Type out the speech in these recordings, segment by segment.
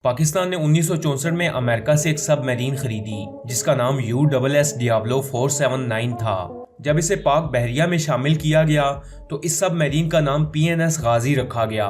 पाकिस्तान ने 1964 में अमेरिका से एक सबमरीन खरीदी जिसका नाम USS डियाब्लो 479 था। जब इसे पाक बहरिया में शामिल किया गया तो इस सबमरीन का नाम PNS गाजी रखा गया।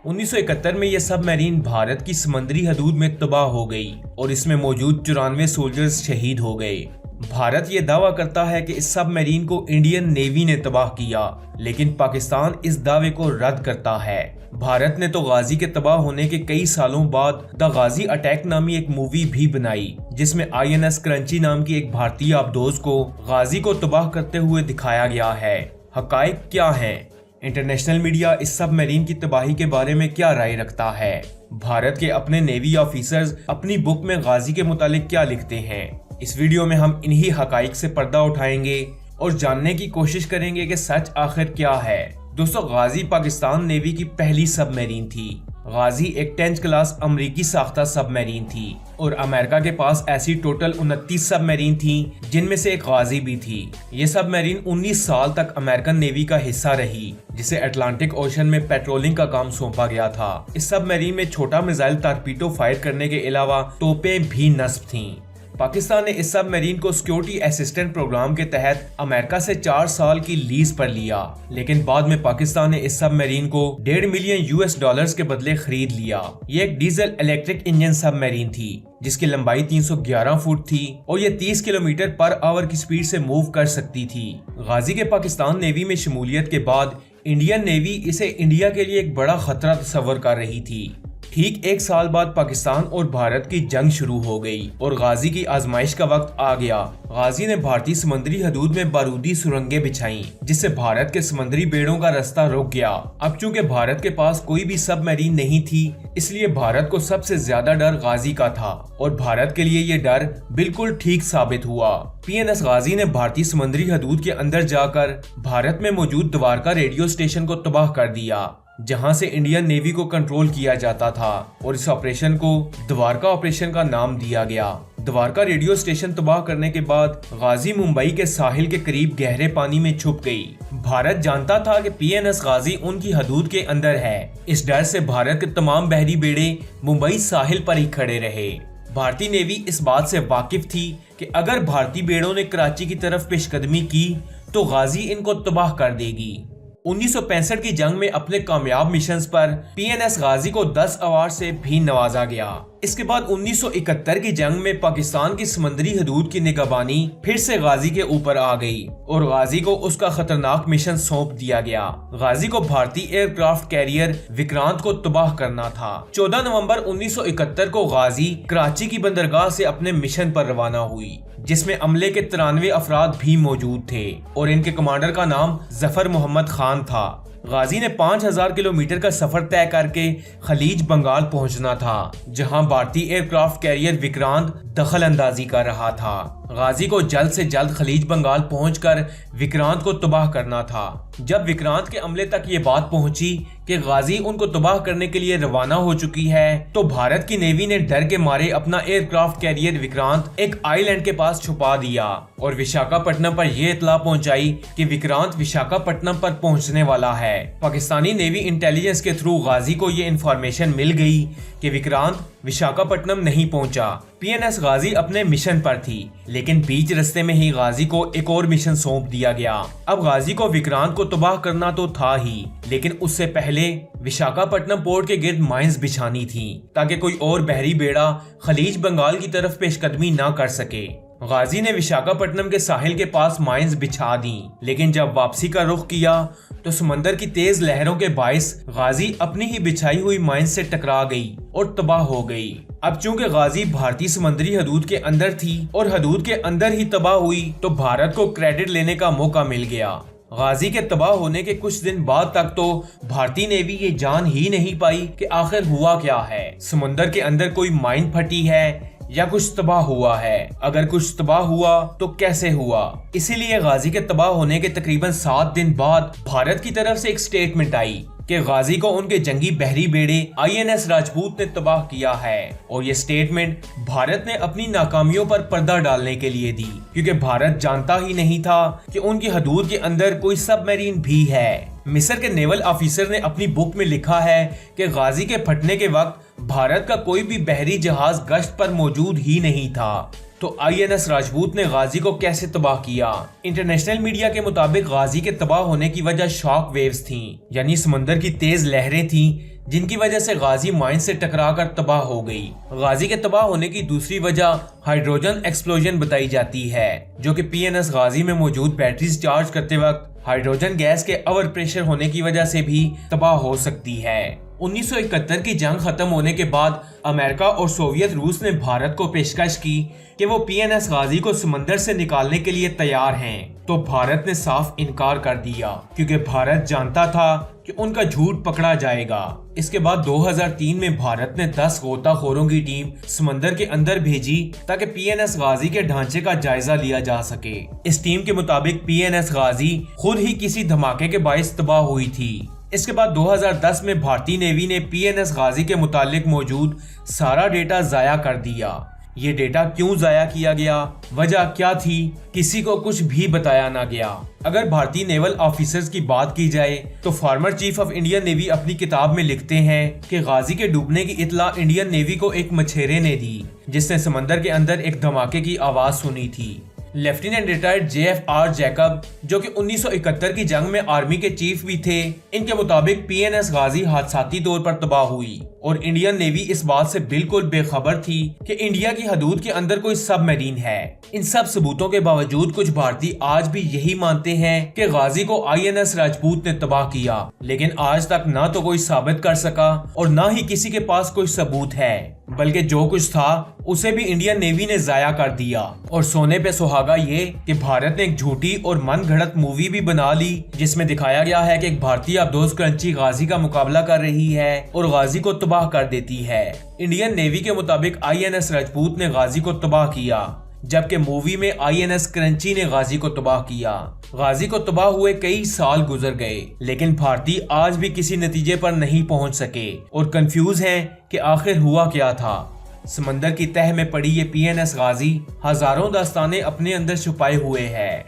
1971 में यह सबमरीन भारत की समंदरी हदूद में तबाह हो गई और इसमें मौजूद 94 सोल्जर्स शहीद हो गए। भारत ये दावा करता है कि इस सबमरीन को इंडियन नेवी ने तबाह किया, लेकिन पाकिस्तान इस दावे को रद्द करता है। भारत ने तो गाजी के तबाह होने के कई सालों बाद द गाजी अटैक नामी एक मूवी भी बनाई, जिसमें INS करंची नाम की एक भारतीय आबदोज को गाजी को तबाह करते हुए दिखाया गया है। हकायक क्या हैं? इंटरनेशनल मीडिया इस सबमरीन की तबाही के बारे में क्या राय रखता है? भारत के अपने नेवी ऑफिसर्स अपनी बुक में गाजी के मुतालिक क्या लिखते हैं? इस वीडियो में हम इन्हीं हकाइक से पर्दा उठाएंगे और जानने की कोशिश करेंगे कि सच आखिर क्या है। दोस्तों, गाजी पाकिस्तान नेवी की पहली सबमरीन थी। गाजी एक 10th क्लास अमरीकी साख्ता सबमरीन थी और अमेरिका के पास ऐसी टोटल 29 सबमरीन थी, जिनमें से एक गाजी भी थी। ये सबमरीन 19 साल तक अमेरिकन नेवी का हिस्सा रही, जिसे अटलांटिक ओशन में पेट्रोलिंग का काम सौंपा गया था। इस सबमरीन में छोटा मिसाइल टारपीडो फायर करने के अलावा तोपें भी नस्ब थीं। पाकिस्तान ने इस सबमरीन को सिक्योरिटी असिस्टेंट प्रोग्राम के तहत अमेरिका से 4 साल की लीज पर लिया, लेकिन बाद में पाकिस्तान ने इस सबमरीन को $1.5 मिलियन के बदले खरीद लिया। ये एक डीजल इलेक्ट्रिक इंजन सबमरीन थी जिसकी लंबाई 311 फुट थी और ये 30 किलोमीटर पर आवर की स्पीड से मूव कर सकती थी। गाजी के पाकिस्तान नेवी में शमूलियत के बाद इंडियन नेवी इसे इंडिया के लिए एक बड़ा खतरा तस्वर कर रही थी। ठीक 1 साल बाद पाकिस्तान और भारत की जंग शुरू हो गई और गाजी की आजमाइश का वक्त आ गया। गाजी ने भारतीय समुद्री हदूद में बारूदी सुरंगें बिछाई, जिससे भारत के समुद्री बेड़ों का रास्ता रुक गया। अब चूंकि भारत के पास कोई भी सबमरीन नहीं थी, इसलिए भारत को सबसे ज्यादा डर गाजी का था और भारत के लिए ये डर बिल्कुल ठीक साबित हुआ। PNS गाजी ने भारतीय समुद्री हदूद के अंदर जाकर भारत में मौजूद द्वारका रेडियो स्टेशन को तबाह कर दिया, जहां से इंडियन नेवी को कंट्रोल किया जाता था, और इस ऑपरेशन को द्वारका ऑपरेशन का नाम दिया गया। द्वारका रेडियो स्टेशन तबाह करने के बाद गाजी मुंबई के साहिल के करीब गहरे पानी में छुप गई। भारत जानता था कि PNS गाजी उनकी हदूद के अंदर है। इस डर से भारत के तमाम बहरी बेड़े मुंबई साहिल पर ही खड़े रहे। भारतीय नेवी इस बात से वाकिफ थी कि अगर भारतीय बेड़ों ने कराची की तरफ पेशकदमी की तो गाजी इनको तबाह कर देगी। 1965 की जंग में अपने कामयाब मिशंस पर PNS गाजी को 10 अवार्ड से भी नवाजा गया। इसके बाद 1971 की जंग में पाकिस्तान की समंदरी हदूद की निगहबानी फिर से गाजी के ऊपर आ गई और गाजी को उसका खतरनाक मिशन सौंप दिया गया। गाजी को भारतीय एयरक्राफ्ट कैरियर विक्रांत को तबाह करना था। 14 नवंबर 1971 को गाजी कराची की बंदरगाह से अपने मिशन पर रवाना हुई, जिसमें अमले के 93 अफराद भी मौजूद थे और इनके कमांडर का नाम जफर मोहम्मद खान था। गाजी ने 5000 किलोमीटर का सफर तय करके खलीज बंगाल पहुंचना था, जहां भारतीय एयरक्राफ्ट कैरियर विक्रांत दखल अंदाजी कर रहा था। गाजी को जल्द से जल्द खलीज बंगाल पहुंचकर विक्रांत को तबाह करना था। जब विक्रांत के अमले तक ये बात पहुंची कि गाजी उनको तबाह करने के लिए रवाना हो चुकी है, तो भारत की नेवी ने डर के मारे अपना एयरक्राफ्ट कैरियर विक्रांत एक आइलैंड के पास छुपा दिया और विशाखापट्टनम पर यह इतला पहुंचाई कि विक्रांत विशाखापट्टनम पर पहुंचने वाला है। पाकिस्तानी नेवी इंटेलिजेंस के थ्रू गाजी को ये इंफॉर्मेशन मिल गई कि विक्रांत विशाखापट्टनम नहीं पहुंचा। PNS गाजी अपने मिशन पर थी, लेकिन बीच रास्ते में ही गाजी को एक और मिशन सौंप दिया गया। अब गाजी को विक्रांत को तबाह करना तो था ही, लेकिन उससे पहले विशाखापट्टनम पोर्ट के गिर्द माइंस बिछानी थी, ताकि कोई और बहरी बेड़ा खलीज बंगाल की तरफ पेशकदमी ना कर सके। गाजी ने विशाखापट्टनम के साहिल के पास माइंस बिछा दी, लेकिन जब वापसी का रुख किया तो समंदर की तेज लहरों के बाइस गाजी अपनी ही बिछाई हुई माइंस से टकरा गई और तबाह हो गई। अब चूंकि गाजी भारतीय समंदरी हदूद के अंदर थी और हदूद के अंदर ही तबाह हुई, तो भारत को क्रेडिट लेने का मौका मिल गया। गाजी के तबाह होने के कुछ दिन बाद तक तो भारतीय नेवी ये जान ही नहीं पाई कि आखिर हुआ क्या है। समुंदर के अंदर कोई माइन फटी है या कुछ तबाह हुआ है। अगर कुछ तबाह हुआ तो कैसे हुआ। इसीलिए गाजी के तबाह होने के तकरीबन 7 दिन बाद भारत की तरफ से एक स्टेटमेंट आई कि गाजी को उनके जंगी बहरी बेड़े INS राजपूत ने तबाह किया है, और ये स्टेटमेंट भारत ने अपनी नाकामियों पर पर्दा डालने के लिए दी, क्योंकि भारत जानता ही नहीं था कि उनकी हदूद के अंदर कोई सबमरीन भी है। मिस्र के नेवल ऑफिसर ने अपनी बुक में लिखा है कि गाजी के फटने के वक्त भारत का कोई भी बहरी जहाज गश्त पर मौजूद ही नहीं था। तो INS राजपूत ने गाजी को कैसे तबाह किया? इंटरनेशनल मीडिया के मुताबिक गाजी के तबाह होने की वजह शॉक वेव्स थीं, यानी समंदर की तेज लहरें थीं जिनकी वजह से गाजी माइन से टकराकर तबाह हो गई। गाजी के तबाह होने की दूसरी वजह हाइड्रोजन एक्सप्लोजन बताई जाती है, जो कि PNS गाजी में मौजूद बैटरीज चार्ज करते वक्त हाइड्रोजन गैस के ओवर प्रेशर होने की वजह से भी तबाह हो सकती है। 1971 की जंग खत्म होने के बाद अमेरिका और सोवियत रूस ने भारत को पेशकश की कि वो PNS गाजी को समंदर से निकालने के लिए तैयार हैं, तो भारत ने साफ इनकार कर दिया क्योंकि भारत जानता था कि उनका झूठ पकड़ा जाएगा। इसके बाद 2003 में भारत ने 10 गोताखोरों की टीम समंदर के अंदर भेजी ताकि PNS गाजी के ढांचे का जायजा लिया जा सके। इस टीम के मुताबिक PNS गाजी खुद ही किसी धमाके के बाइस तबाह हुई थी। इसके बाद 2010 में भारतीय नेवी ने PNS गाजी के मुतालिक मौजूद सारा डेटा जाया कर दिया। ये डेटा क्यों जाया किया गया, वजह क्या थी, किसी को कुछ भी बताया ना गया। अगर भारतीय नेवल ऑफिसर्स की बात की जाए तो former chief of Indian navy अपनी किताब में लिखते हैं कि गाजी के डूबने की इत्तला इंडियन नेवी को एक मछेरे ने दी, जिसने समंदर के अंदर एक धमाके की आवाज सुनी थी। लेफ्टिनेंट रिटायर्ड JFR जैकब, जो कि 1971 की जंग में आर्मी के चीफ भी थे, इनके मुताबिक PNS गाजी हादसाती तौर पर तबाह हुई और इंडियन नेवी इस बात से बिल्कुल बेखबर थी कि इंडिया की हदूद के अंदर कोई सबमरीन है। इन सब सबूतों के बावजूद कुछ भारतीय आज भी यही मानते हैं कि गाजी को INS राजपूत ने तबाह किया, लेकिन आज तक ना तो कोई साबित कर सका और ना ही किसी के पास कोई सबूत है, बल्कि जो कुछ था उसे भी इंडियन नेवी ने जाया कर दिया। और सोने पे सुहागा ये कि भारत ने एक झूठी और मन घड़त मूवी भी बना ली जिसमें दिखाया गया है कि एक भारतीय अफदोस क्रंची गाजी का मुकाबला कर रही है और गाजी को तबाह कर देती है। इंडियन नेवी के मुताबिक INS राजपूत ने गाजी को तबाह किया, जबकि मूवी में INS क्रंची ने गाजी को तबाह किया। गाजी को तबाह हुए कई साल गुजर गए, लेकिन भारतीय आज भी किसी नतीजे पर नहीं पहुंच सके और कंफ्यूज हैं कि आखिर हुआ क्या था। समंदर की तह में पड़ी ये PNS गाजी हजारों दास्तानें अपने अंदर छुपाए हुए है।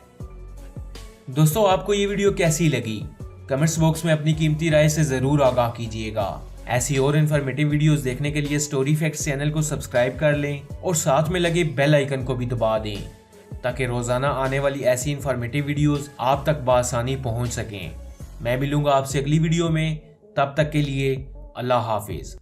दोस्तों, आपको ये वीडियो कैसी लगी? कमेंट्स बॉक्स में अपनी कीमती राय से जरूर आगाह कीजिएगा। ऐसी और इन्फॉर्मेटिव वीडियोस देखने के लिए स्टोरी फैक्ट्स चैनल को सब्सक्राइब कर लें और साथ में लगे बेल आइकन को भी दबा दें ताकि रोजाना आने वाली ऐसी इन्फॉर्मेटिव वीडियोस आप तक बआसानी पहुंच सकें। मैं मिलूंगा आपसे अगली वीडियो में, तब तक के लिए अल्लाह हाफिज।